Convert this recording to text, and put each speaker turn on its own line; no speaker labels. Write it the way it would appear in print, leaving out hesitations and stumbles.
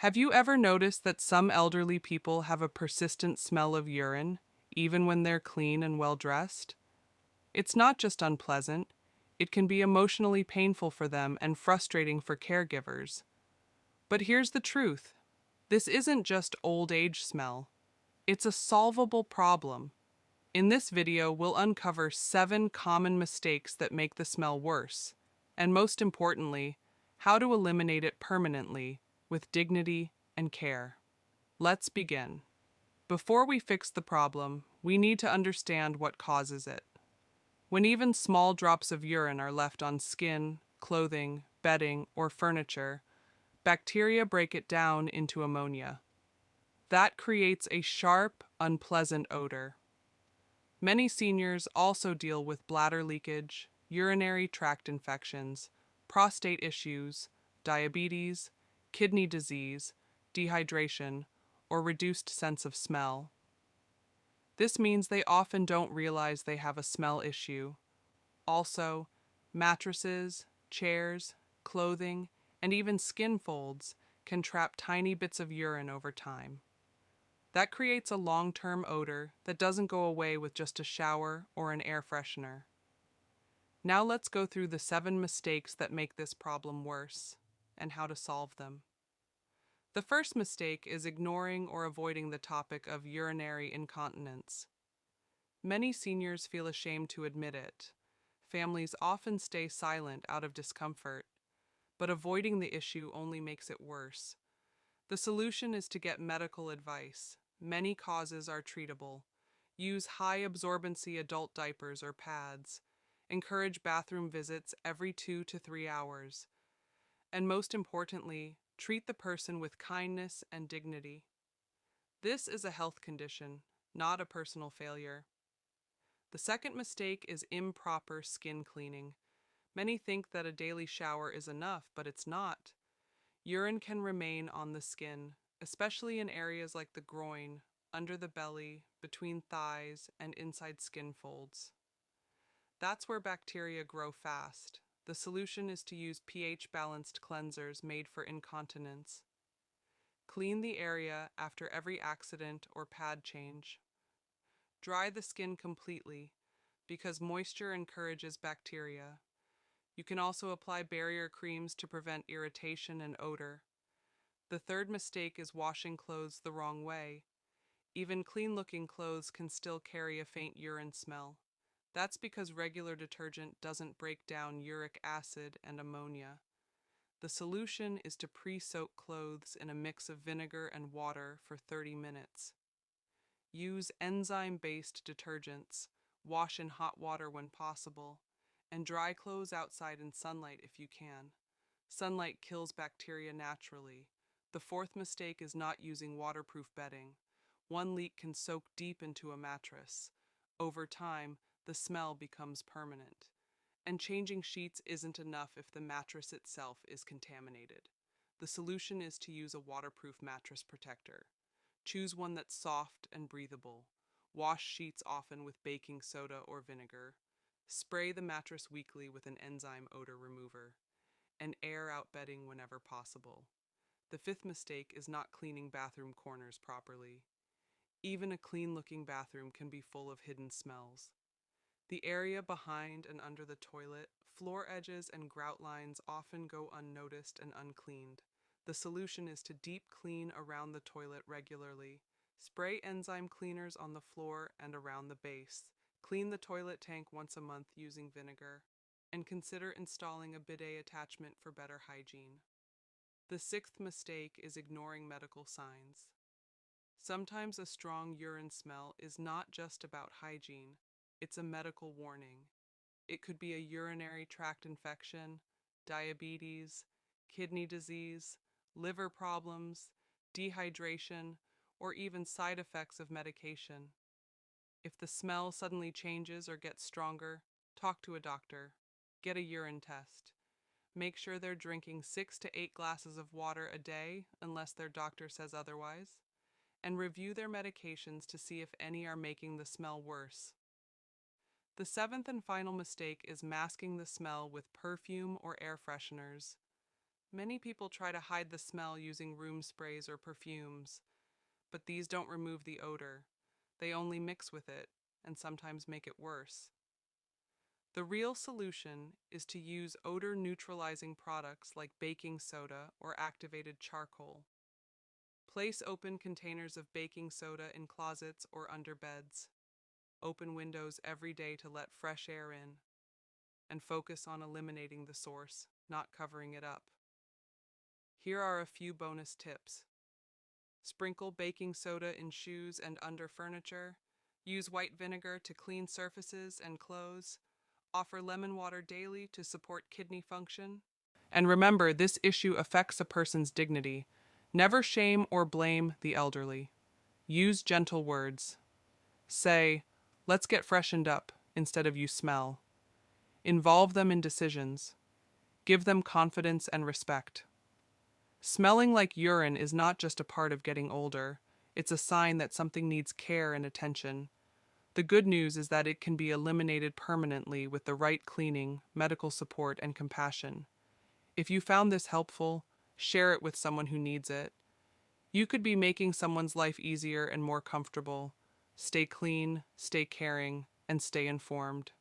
Have you ever noticed that some elderly people have a persistent smell of urine, even when they're clean and well dressed? It's not just unpleasant, it can be emotionally painful for them and frustrating for caregivers. But here's the truth: this isn't just old age smell, it's a solvable problem. In this video, we'll uncover 7 common mistakes that make the smell worse, and most importantly, how to eliminate it permanently with dignity and care. Let's begin. Before we fix the problem, we need to understand what causes it. When even small drops of urine are left on skin, clothing, bedding, or furniture, bacteria break it down into ammonia. That creates a sharp, unpleasant odor. Many seniors also deal with bladder leakage, urinary tract infections, prostate issues, diabetes, kidney disease, dehydration, or reduced sense of smell. This means they often don't realize they have a smell issue. Also, mattresses, chairs, clothing, and even skin folds can trap tiny bits of urine over time. That creates a long-term odor that doesn't go away with just a shower or an air freshener. Now let's go through the 7 mistakes that make this problem worse and how to solve them. The first mistake is ignoring or avoiding the topic of urinary incontinence. Many seniors feel ashamed to admit it. Families often stay silent out of discomfort, but avoiding the issue only makes it worse. The solution is to get medical advice. Many causes are treatable. Use high absorbency adult diapers or pads. Encourage bathroom visits every 2 to 3 hours. And most importantly, treat the person with kindness and dignity. This is a health condition, not a personal failure. The second mistake is improper skin cleaning. Many think that a daily shower is enough, but it's not. Urine can remain on the skin, especially in areas like the groin, under the belly, between thighs, and inside skin folds. That's where bacteria grow fast. The solution is to use pH-balanced cleansers made for incontinence. Clean the area after every accident or pad change. Dry the skin completely, because moisture encourages bacteria. You can also apply barrier creams to prevent irritation and odor. The third mistake is washing clothes the wrong way. Even clean-looking clothes can still carry a faint urine smell. That's because regular detergent doesn't break down uric acid and ammonia. The solution is to pre-soak clothes in a mix of vinegar and water for 30 minutes. Use enzyme-based detergents, wash in hot water when possible, and dry clothes outside in sunlight if you can. Sunlight kills bacteria naturally. The fourth mistake is not using waterproof bedding. One leak can soak deep into a mattress. Over time, the smell becomes permanent. And changing sheets isn't enough if the mattress itself is contaminated. The solution is to use a waterproof mattress protector. Choose one that's soft and breathable. Wash sheets often with baking soda or vinegar. Spray the mattress weekly with an enzyme odor remover. And air out bedding whenever possible. The fifth mistake is not cleaning bathroom corners properly. Even a clean-looking bathroom can be full of hidden smells. The area behind and under the toilet, floor edges, and grout lines often go unnoticed and uncleaned. The solution is to deep clean around the toilet regularly. Spray enzyme cleaners on the floor and around the base. Clean the toilet tank once a month using vinegar. And consider installing a bidet attachment for better hygiene. The sixth mistake is ignoring medical signs. Sometimes a strong urine smell is not just about hygiene, it's a medical warning. It could be a urinary tract infection, diabetes, kidney disease, liver problems, dehydration, or even side effects of medication. If the smell suddenly changes or gets stronger, talk to a doctor. Get a urine test. Make sure they're drinking 6 to 8 glasses of water a day unless their doctor says otherwise. And review their medications to see if any are making the smell worse. The seventh and final mistake is masking the smell with perfume or air fresheners. Many people try to hide the smell using room sprays or perfumes, but these don't remove the odor. They only mix with it and sometimes make it worse. The real solution is to use odor neutralizing products like baking soda or activated charcoal. Place open containers of baking soda in closets or under beds. Open windows every day to let fresh air in, and focus on eliminating the source, not covering it up. Here are a few bonus tips. Sprinkle baking soda in shoes and under furniture. Use white vinegar to clean surfaces and clothes. Offer lemon water daily to support kidney function. And remember, this issue affects a person's dignity. Never shame or blame the elderly. Use gentle words. Say, "Let's get freshened up," instead of "you smell." Involve them in decisions. Give them confidence and respect. Smelling like urine is not just a part of getting older, it's a sign that something needs care and attention. The good news is that it can be eliminated permanently with the right cleaning, medical support, and compassion. If you found this helpful, share it with someone who needs it. You could be making someone's life easier and more comfortable. Stay clean, stay caring, and stay informed.